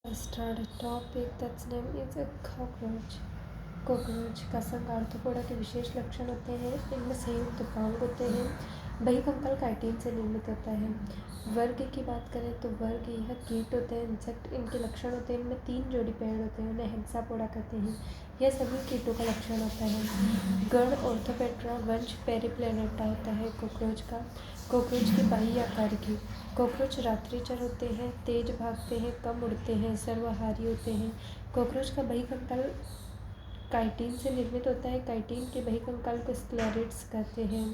Start a topic that's name is a cockroach. Cockroach का संघ arthropoda के विशेष लक्षण होते हैं। इनमें संयुक्त उपांग होते हैं। बहिकंकाल काइटिन से निर्मित होता है। वर्ग की बात करें तो वर्ग यह कीट होते हैं, इंसेक्ट। इनके लक्षण होते हैं, इनमें 3 जोड़ी पैर होते हैं, उन्हें हेक्सापोडा कहते हैं। यह सभी कीटों का लक्षण होता है। गण ऑर्थोपेट्रा वंश पेरिप्लेनेटा होता है कॉकरोच का। कॉकरोच की बाह्य आकार की। कॉकरोच रात्रिचर होते हैं, तेज भागते हैं, कम उड़ते हैं, सर्वाहारी होते हैं। कॉकरोच का बहिकंकाल काइटिन से निर्मित होता है। काइटिन के बहिकंकाल को स्क्लेरिड्स कहते हैं।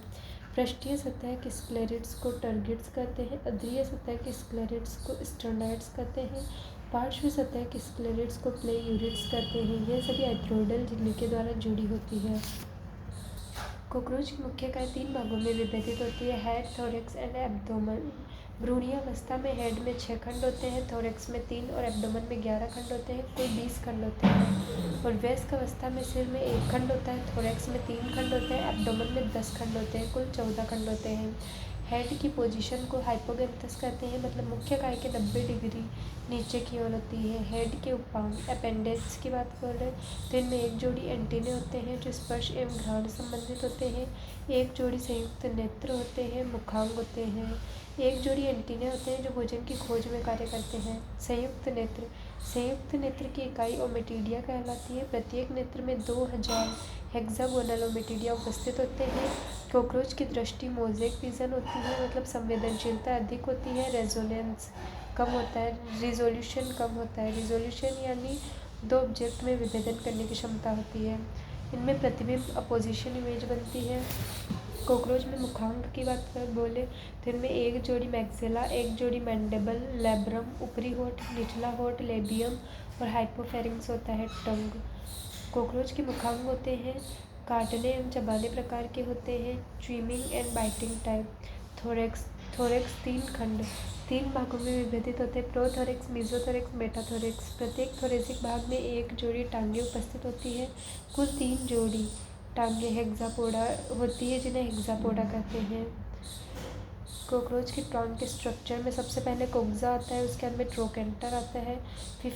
पृष्ठीय सतह के स्क्लेरिड्स को टर्गिड्स कहते हैं। अध्रीय सतह के स्क्लेरिड्स को स्टर्नाइड्स कहते हैं। पार्श्व सतह के स्क्लेरिड्स को प्लेयूरिड्स कहते हैं। यह सभी आइथ्रोइडल झिल्ली के द्वारा जुड़ी होती है। कॉकरोच की मुख्य इकाई 3 भागों में विभाजित होती है, हेड, थोरैक्स एंड एब्डोमेन। भ्रूणीय अवस्था में हेड में 6 खंड होते हैं, थोरैक्स में 3 और एब्डोमेन में 11 खंड होते हैं, कुल 20 खंड होते हैं। और वयस्क अवस्था में सिर में 1 खंड होता है, थोरैक्स में 3 खंड होते हैं, एब्डोमेन में 10 खंड होते हैं, कुल 14 खंड होते हैं। हेड की पोजीशन को हाइपोगैंथस कहते हैं, मतलब मुख्य इकाई के 90 डिग्री नीचे की ओर होती है। हेड के उपांग अपेंडेज की बात करें तो इनमें 1 जोड़ी एंटीने होते हैं जो स्पर्श एवं घ्राण संबंधित होते हैं। 1 जोड़ी संयुक्त नेत्र होते हैं, मुखांग होते हैं। 1 जोड़ी एंटीने होते हैं जो भोजन की खोज में कार्य करते हैं। संयुक्त नेत्र की इकाई ओमेटिडिया कहलाती है। प्रत्येक नेत्र में 2000 हेक्सागोनल ओमेटिडिया उपस्थित होते हैं। कॉकरोच की दृष्टि मोज़ेक विजन होती है, मतलब संवेदनशीलता अधिक होती है। रेजोनेंस कम होता है, रिजोल्यूशन कम होता है। रिजोल्यूशन यानी 2 ऑब्जेक्ट में विभेदन करने की क्षमता होती है। इनमें प्रतिबिंब अपोजिशन इमेज बनती है। कॉकरोच में मुखांग की बात कर बोले तो इनमें 1 जोड़ी मैक्सिला, 1 जोड़ी मैंडेबल, लैब्रम, ऊपरी होठ, निचला होठ, लेबियम और हाइपोफेरिंक्स होता है, टंग। कॉकरोच के मुखांग होते हैं, काटने एवं चबाने प्रकार के होते हैं, chewing and biting type. Thorax 3 खंड 3 भागों में विभाजित होते हैं, प्रोथोरैक्स, मेसोथोरैक्स, मेटाथोरैक्स। प्रत्येक थोरेसिक भाग में 1 जोड़ी टांगें उपस्थित होती है, कुल 3 जोड़ी टांगें हेक्सापोडा होती है, जिन्हें हेक्सापोडा कहते हैं। कॉकरोच की टांग के स्ट्रक्चर में सबसे पहले कोक्सा आता है, उसके बाद में ट्रोकेंटर आता है, फिर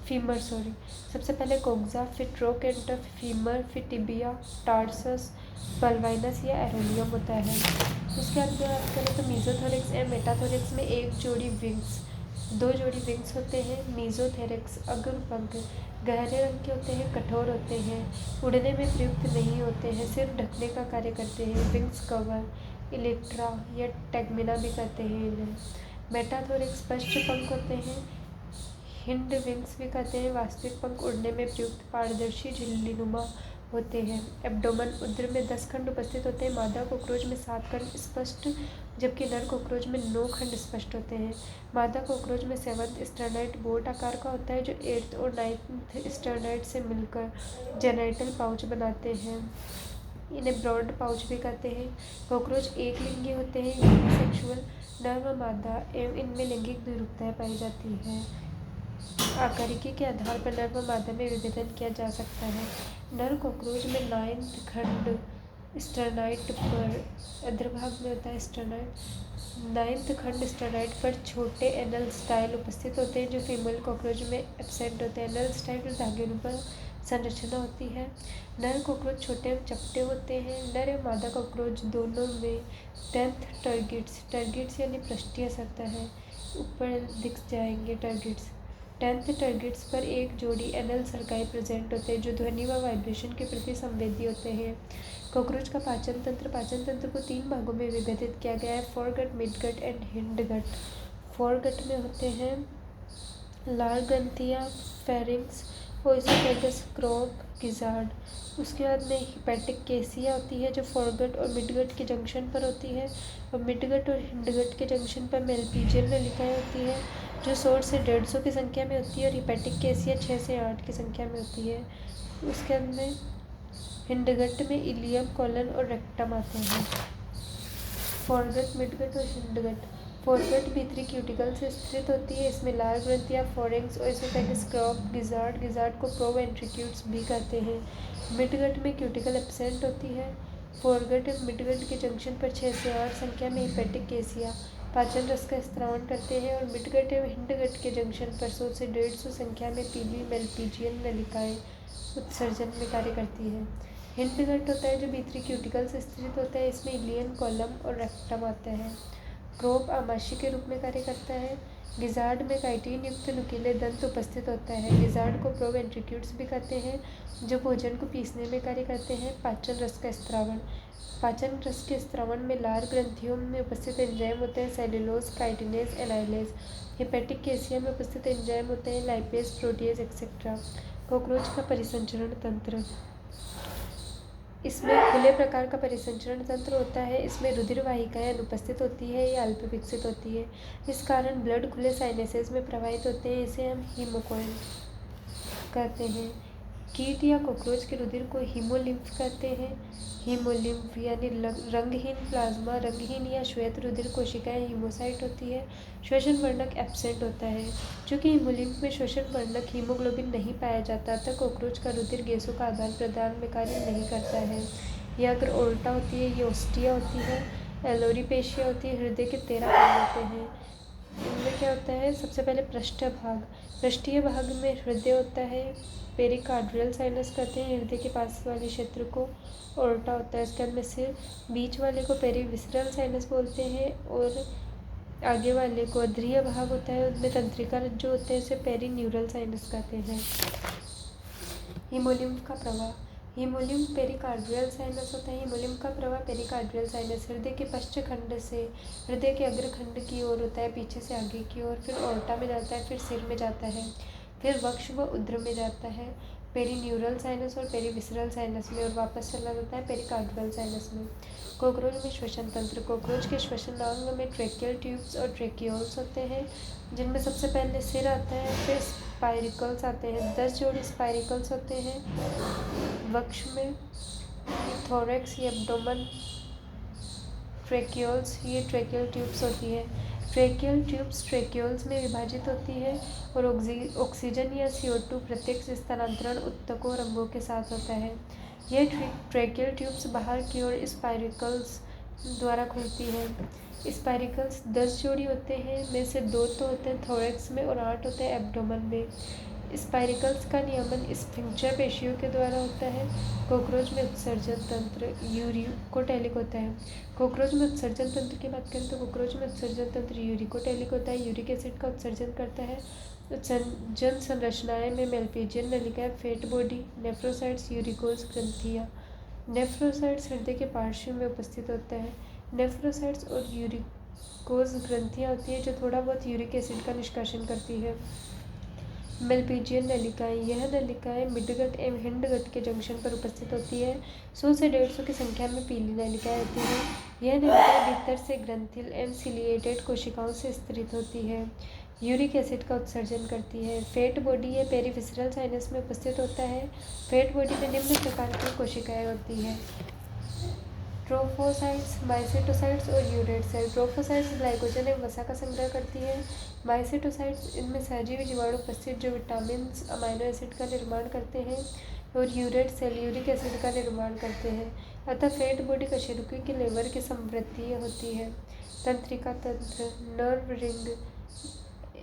फीमर सबसे पहले कोक्सा, फिर ट्रोकेंटर, फीमर, फिर टिबिया, टार्सस, पल्वाइनस या एरोनियम होता है। उसके बाद में बात करें तो मीजोथोरैक्स एंड मेटाथोरैक्स में 1 जोड़ी विंग्स, 2 जोड़ी विंग्स होते हैं। मीजोथोरैक्स अग्र पंख गहरे रंग के होते हैं, कठोर होते हैं, उड़ने में प्रयुक्त नहीं होते हैं, सिर्फ ढकने का कार्य करते हैं। विंग्स कवर इलेक्ट्रा या टेगमिना भी कहते हैं इन्हें। मेटाथोरैक्स पश्च पंख होते हैं, हिंड विंग्स भी कहते हैं। वास्तविक पंख उड़ने में प्रयुक्त पारदर्शी झिल्लीनुमा होते हैं। एब्डोमेन उदर में 10 खंड उपस्थित होते हैं। मादा कॉकरोच में 7 खंड स्पष्ट, जबकि नर कॉकरोच में 9 खंड स्पष्ट होते हैं। मादा कॉकरोच में 7th स्टर्नाइट बोट आकार का होता है, जो 8th और 9th स्टर्नाइट से मिलकर जेनाइटल पाउच बनाते हैं। इन्हें ब्रॉड पाउच भी कहते हैं। कॉकरोच एक लिंगी होते हैं, यूनिसेक्सुअल, नर व मादा, एवं इनमें लैंगिक विरूपताएं पाई जाती है। आकारिकी के आधार पर नर व मादा में विभेदन किया जा सकता है। नर कॉकरोच में 9th खंड स्टर्नाइट पर, अग्रभाग में होता है स्टर्नाइट। 9th खंड स्टर्नाइट पर छोटे एनल स्टाइल उपस्थित होते हैं, जो फीमेल कॉकरोच में एब्सेंट होते हैं। एनल स्टाइल धागेनुमा संरचना होती है। नर कॉकरोच छोटे एवं चपटे होते हैं। नर एवं मादा कॉकरोच दोनों में 10th टर्गिड्स यानी पृष्ठीय सतह है, ऊपर दिख जाएंगे टर्गिड्स। 10th टर्गिड्स पर 1 जोड़ी एनल सर्काई प्रेजेंट होते हैं, जो ध्वनि व वाइब्रेशन के प्रति संवेदी होते हैं। कॉकरोच का पाचन तंत्र को 3 भागों में विभाजित किया गया है, foregut, midgut and hindgut. Foregut में होते हैं लार ग्रंथियाँ, फेरिंक्स, ओइसोफेगस, क्रोप, गिजार्ड। उसके बाद में हिपैटिक केसिया होती है, जो फोरगट और मिडगट के जंक्शन पर होती है, और मिडगट और हिंडगट के जंक्शन पर मेलपीजियल नलिकाएं होती है, जो 100 से 150 की संख्या में होती है, और हिपैटिक केसिया 6 से 8 की संख्या में होती है। उसके बाद में हिंडगट में इलियम, कोलन और रेक्टम आते हैं। फोरगट, मिडगट और हिंडगट। फोरगट भीतरी क्यूटिकल से स्थित होती है, इसमें लार ग्रंथियाँ, फोरिंक्स, ओइसोफेगस, क्रोप, गिजार्ड को प्रोवेंट्रिक्यूल्स भी कहते हैं। मिडगट में क्यूटिकल एब्सेंट होती है। फोरगट और मिडगट के जंक्शन पर 6 से 8 संख्या में हिपैटिक केसिया पाचन रस का स्त्रावन करते हैं और मिडगट एवं हिंडगट के जंक्शन पर 100 से 150 संख्या में पीली मेलपीजियन नलिकाएं उत्सर्जन में कार्य करती है। हिंडगट होता है जो भीतरी क्यूटिकल से स्थित होता है। इसमें इलियन कॉलम और रेक्टम आता है। क्रोप आमाशय के रूप में कार्य करता है। गिजार्ड में काइटिन युक्त नुकीले दंत उपस्थित होता है। गिजार्ड को प्रोवेंट्रिक्यूट्स भी कहते हैं जो भोजन को पीसने में कार्य करते हैं। पाचन रस का स्त्रावण। पाचन रस के स्त्रावण में लार ग्रंथियों में उपस्थित एंजाइम होते हैं सेल्यूलोज, काइटिनेज, एनाइलेज। हेपेटिक केसिया में उपस्थित एंजाइम होते हैं लाइपेज, प्रोटीएज एक्सेट्रा। कॉकरोच का परिसंचरण तंत्र। इसमें खुले प्रकार का परिसंचरण तंत्र होता है। इसमें रुधिर वाहिकाएं अनुपस्थित होती है या अल्प विकसित होती है। इस कारण ब्लड खुले साइनसेस में प्रवाहित होते हैं। इसे हम हीमोकोइन कहते हैं। कीट या कॉकरोच के रुधिर को हीमोलिम्फ कहते हैं। हीमोलिम्फ यानी रंगहीन प्लाज्मा। रंगहीन या श्वेत रुधिर कोशिकाएं हीमोसाइट होती है। श्वसन वर्णक एब्सेंट होता है। चूँकि हीमोलिम्फ में श्वसन वर्णक हीमोग्लोबिन नहीं पाया जाता तब कॉकरोच का रुधिर गैसों का आदान प्रदान में कार्य नहीं करता है। यह अगर ओल्टा होती है, ये ओस्टिया होती है, एलोरीपेशिया होती है। हृदय के 13 अंग होते हैं। इनमें क्या होता है, सबसे पहले पृष्ठीय भाग। पृष्ठीय भाग में हृदय होता है। पेरिकार्डियल साइनस कहते हैं हृदय के पास वाले क्षेत्र को। ओर्टा होता है। इसके बाद में सिर। बीच वाले को पेरिविसरल साइनस बोलते हैं और आगे वाले को अध्रीय भाग होता है। उनमें तंत्रिका जो होते हैं उसे पेरीन्यूरल साइनस कहते हैं। हीमोलिम्फ का प्रवाह। हीमोलिम्फ पेरिकार्डियल साइनस होता है। हीमोलिम्फ का प्रवाह पेरिकार्डियल साइनस हृदय के पश्च खंड से हृदय के अग्रखंड की ओर होता है, पीछे से आगे की ओर, फिर ओर्टा में जाता है, फिर सिर में जाता है, फिर वक्ष व उद्र में जाता है, पेरीन्यूरल साइनस और पेरीविसरल साइनस में, और वापस चला जाता है पेरिकार्डियल साइनस में। कॉकरोच में श्वसन तंत्र। कॉकरोच के श्वसनांग में ट्रेकियल ट्यूब्स और ट्रेकियोल्स होते हैं जिनमें सबसे पहले सिर आता है, फिर स्पाइरिकल्स आते हैं। 10 जोड़ी स्पाइरिकल्स होते हैं वक्ष में। थोरैक्स या एब्डोमेन। ट्रेकियोल्स ये ट्रेकियल ट्यूब्स होती है। ट्रेकियल ट्यूब्स ट्रेकियोल्स में विभाजित होती है और ऑक्सीजन या CO2 प्रत्यक्ष स्थानांतरण ऊतकों और अंगों के साथ होता है। यह ट्रेकियल ट्यूब्स बाहर की ओर स्पाइरिकल्स द्वारा खुलती है। स्पाइरिकल्स 10 जोड़ी होते हैं, में से 2 तो होते हैं थोरैक्स में और 8 होते हैं एब्डोमेन में। स्पाइरिकल्स का नियमन स्फिंक्टर पेशियों के द्वारा होता है। कॉकरोच में उत्सर्जन तंत्र यूरिकोटेलिक होता है। कॉकरोच में उत्सर्जन तंत्र की बात करें तो कॉकरोच में उत्सर्जन तंत्र यूरिकोटेलिक होता है। यूरिक एसिड का उत्सर्जन करता है। उत्सर्जन संरचनाएं में मेलपीजियन नलिकाएं, फैट बॉडी, नेफ्रोसाइट्स, यूरिकोज ग्रंथियां। नेफ्रोसाइट्स हृदय के पार्श्व में उपस्थित होता है। नेफ्रोसाइट्स और यूरिकोज ग्रंथियां होती है जो थोड़ा बहुत यूरिक एसिड का निष्कासन करती है। मेलपीजियन नलिकाएं। यह नलिकाएं मिडगट एवं हिंडगट के जंक्शन पर उपस्थित होती है। 100 से 150 की संख्या में पीली नलिकाएं होती हैं। यह नलिकाएं भीतर से ग्रंथिल एवं सिलिएटेड कोशिकाओं से स्थित होती है। यूरिक एसिड का उत्सर्जन करती है। फैट बॉडी या पेरीविसरल साइनस में उपस्थित होता है। फैट बॉडी में निम्न प्रकार की कोशिकाएं होती हैं ट्रोफोसाइट्स, माइसेटोसाइट्स और यूरेट सेल। ट्रोफोसाइट्स ग्लाइकोजन एवं वसा का संग्रह करती है। माइसेटोसाइट्स इनमें सहजीवी जीवाणु उपस्थित जो विटामिन, अमाइनो एसिड का निर्माण करते हैं, और यूरेट सेल यूरिक एसिड का निर्माण करते हैं। अतः फैट बॉडी कशेरुकी की लेवर की समृद्धि होती है। तंत्रिका तंत्र। नर्व रिंग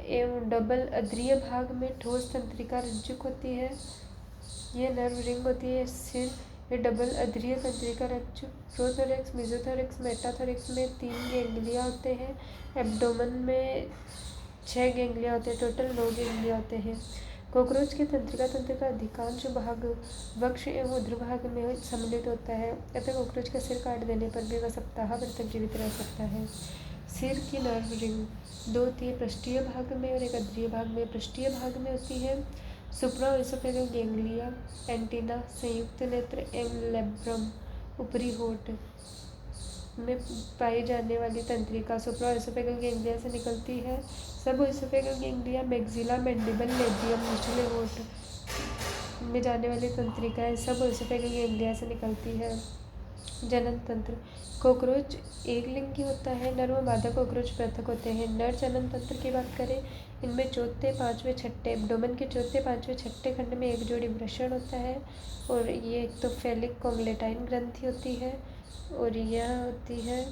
एवं डबल अध्रीय भाग में ठोस तंत्रिका रज्जुक होती है। यह नर्व रिंग होती है। सिर। ये डबल अध्रीय तंत्रिका रज्जुक। प्रोथोरैक्स, मेसोथोरैक्स, मेटाथोरैक्स में 3 गैंग्लिया होते हैं। एब्डोमेन में 6 गैंग्लिया होते हैं। टोटल 9 गैंग्लिया होते हैं। कॉकरोच के तंत्रिका तंत्र का अधिकांश भाग वक्ष एवं उदर भाग में सम्मिलित होता है। अतः कॉकरोच का सिर काट देने पर भी वह सप्ताह भर तक जीवित रह सकता है। सिर की नर्व रिंग 2 होती है, पृष्ठीय भाग में और एक अध्रीय भाग में। पृष्ठीय भाग में होती है सुप्राओइसोफेगल गैंग्लिया, एंटीना, संयुक्त नेत्र एवं लेब्रम। ऊपरी होठ में पाई जाने वाली तंत्रिका सुप्राओइसोफेगल गैंग्लिया से निकलती है। सबओइसोफेगल गैंग्लिया, मैक्सिला, मैंडिबल, लेबियम। निचले होठ में जाने वाली तंत्रिकाएं सबओइसोफेगल गैंग्लिया से निकलती है। जनन तंत्र। कॉकरोच एक लिंगी होता है। नर व मादा कॉकरोच पृथक होते हैं। नर जनन तंत्र की बात करें, इनमें चौथे, पांचवें, छठे एब्डोमेन के चौथे, पांचवें, छठे खंड में एक जोड़ी वृषण होता है, और ये एक तो फेलिक कॉन्ग्लेटाइन ग्रंथि होती है और यह होती है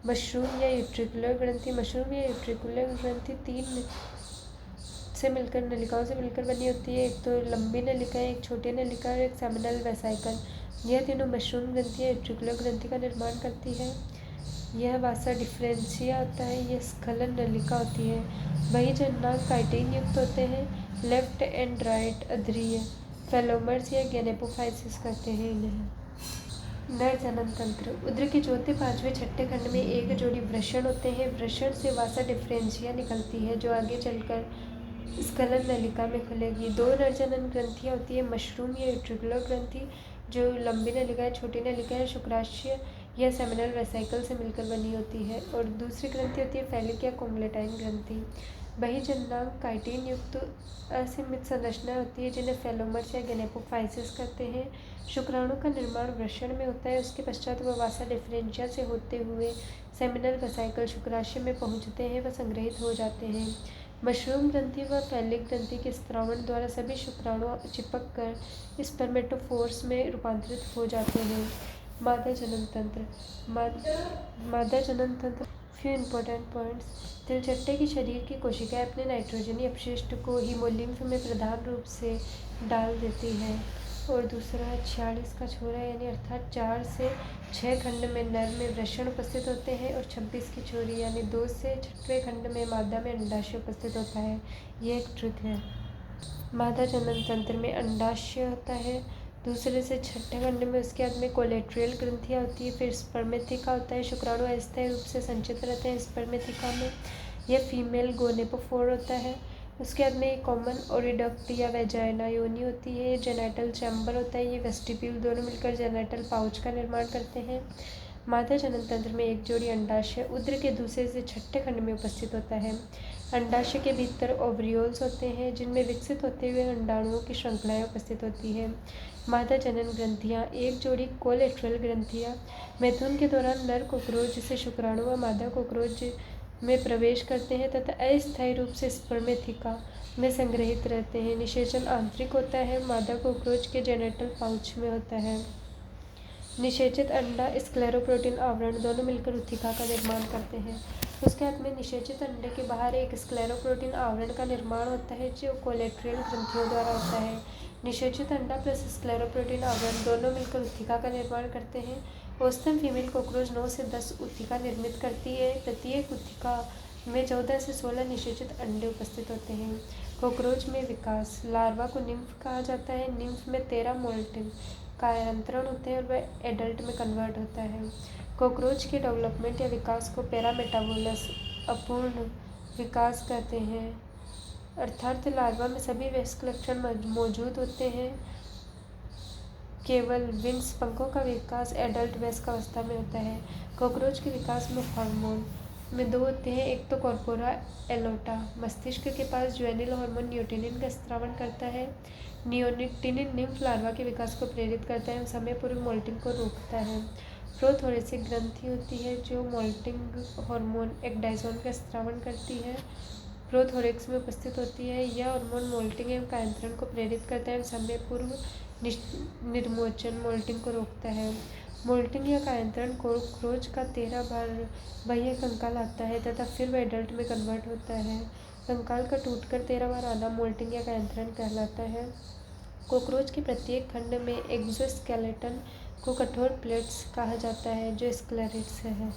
मशरूम या यूट्रिकुलर ग्रंथि। मशरूम या यूट्रिकुलर ग्रंथि 3 से मिलकर नलिकाओं से मिलकर बनी होती है। एक तो लंबी नलिका है, एक छोटी नलिका और एक सेमिनल वेसाइकल। यह तीनों मशरूम ग्रंथि या यूट्रिकुलर ग्रंथि का निर्माण करती है। यह वासा डिफरेंशिया होता है, यह स्खलन नलिका होती है। वही जननांग काइटिन युक्त होते हैं। लेफ्ट एंड राइट अधरीय फेलोमर्स या गेनेपोफाइसिस करते हैं इन्हें। नर जनन तंत्र। उदर के चौथे, पांचवें, छठे खंड में एक जोड़ी वृषण होते हैं। वृषण से वासा डिफरेंशिया निकलती है जो आगे चलकर स्खलन नलिका में खुलेगी। 2 नरजनन ग्रंथियाँ होती है, मशरूम या यूट्रिकुलर ग्रंथि जो लंबी नलिका है, छोटी नलिका है, शुक्राशय या सेमिनल वेसाइकल से मिलकर बनी होती है। और दूसरी ग्रंथि होती है फैलिक या कोमलेटाइन ग्रंथि। वही जननांग काइटिन युक्त असीमित संरचना होती है जिन्हें फेलोमर्स या गेनेपोफाइसिस कहते हैं। शुक्राणु का निर्माण वृषण में होता है, उसके पश्चात वह वासा डिफरेंशिया से होते हुए सेमिनल वेसाइकल शुक्राशय में पहुँचते हैं व संग्रहित हो जाते हैं। मशरूम ग्रंथि व फैलिक ग्रंथि के स्त्रावण द्वारा सभी शुक्राणु चिपक कर स्पर्मेटोफोर्स में रूपांतरित हो जाते हैं। मादा जनन तंत्र। मादा जनन तंत्र। Few important points. तिलचट्टे की शरीर की कोशिकाएं अपने नाइट्रोजनी अपशिष्ट को हीमोलिम्फ में प्रधान रूप से डाल देती हैं। और दूसरा 46 का छोरा यानी अर्थात 4 से 6 खंड में नर में वृषण उपस्थित होते हैं और 26 की छोरी यानी 2 से 6वें खंड में मादा में अंडाशय उपस्थित होता है। ये एक ट्रिक है। मादा जनन तंत्र में अंडाशय होता है, दूसरे से छठे खंड में उसके बाद में कोलेट्रियल ग्रंथियाँ होती है, फिर स्पर्मेथिका होता है। शुक्राणु अस्थायी रूप से संचित रहते हैं स्पर्मेथिका में। यह फीमेल गोनेपोफोर होता है। उसके बाद में एक कॉमन ओरिडक्ट या वेजाइना योनि होती है, जेनेटल चैम्बर होता है, ये वेस्टिब्यूल दोनों मिलकर जेनेटल पाउच का निर्माण करते हैं। मादा जनन तंत्र में एक जोड़ी अंडाशय उदर के दूसरे से छठे खंड में उपस्थित होता है। अंडाशय के भीतर ओवरियोल्स होते हैं जिनमें विकसित होते हुए अंडाणुओं की श्रृंखलाएं उपस्थित होती हैं। मादा जनन ग्रंथियाँ। एक जोड़ी कोलेट्रल ग्रंथियाँ मैथुन के दौरान नर कोकरोच से शुक्राणु व मादा कोकरोच में प्रवेश करते हैं तथा अस्थायी रूप से स्पर्मेथिका में संग्रहित रहते हैं। निषेचन आंतरिक होता है, मादा कोकरोच के जेनेटल पाउच में होता है। निषेचित अंडा स्क्लेरोप्रोटीन आवरण दोनों मिलकर उत्थिका का निर्माण करते हैं। उसके बाद में निषेचित अंडे के बाहर एक स्क्लेरोप्रोटीन आवरण का निर्माण होता है जो कोलेट्रियल ग्रंथियों द्वारा होता है। निषेचित अंडा प्लस स्क्लेरोप्रोटीन आवरण दोनों मिलकर उत्थिका का निर्माण करते हैं। औसतन फीमेल कॉकरोच 9 से 10 उत्थिका निर्मित करती है। प्रत्येक उत्थिका में 14 से 16 निषेचित अंडे उपस्थित होते हैं। कॉकरोच में विकास। लार्वा को निम्फ कहा जाता है। निम्फ में 13 मोल्टिंग कायांतरण होते हैं और वह एडल्ट में कन्वर्ट होता है। कॉकरोच के डेवलपमेंट या विकास को पैरामेटाबोलस अपूर्ण विकास कहते हैं, अर्थात लार्वा में सभी वयस्क लक्षण मौजूद होते हैं, केवल विंग्स पंखों का विकास एडल्ट वयस्क अवस्था में होता है। कॉकरोच के विकास में हार्मोन में 2 होते हैं, एक तो कॉर्पोरा एलोटा मस्तिष्क के पास ज्वेनिल हार्मोन न्यूटिनिन का स्त्रावण करता है। नियोनिक्टिनिन निम्फ लार्वा के विकास को प्रेरित करता है और समय पूर्व मोल्टिंग को रोकता है। प्रोथोरेसिक ग्रंथि होती है जो मोल्टिंग हार्मोन एक्डाइजोन का स्त्रावण करती है, प्रोथोरेक्स में उपस्थित होती है। यह हार्मोन मोल्टिंग एवं कायांतरण को प्रेरित करता है और समय पूर्व निर्मोचन मोल्टिंग को रोकता है। मोल्टिंग या कायांतरण कॉकरोच का 13 बार बाह्य कंकाल आता है तथा फिर वह एडल्ट में कन्वर्ट होता है। कंकाल का टूटकर 13 बार आना मोल्टिंग या कायांतरण कहलाता है। कॉकरोच के प्रत्येक खंड में एक्सोस्केलेटन को कठोर प्लेट्स कहा जाता है जो स्क्लेरेट्स है।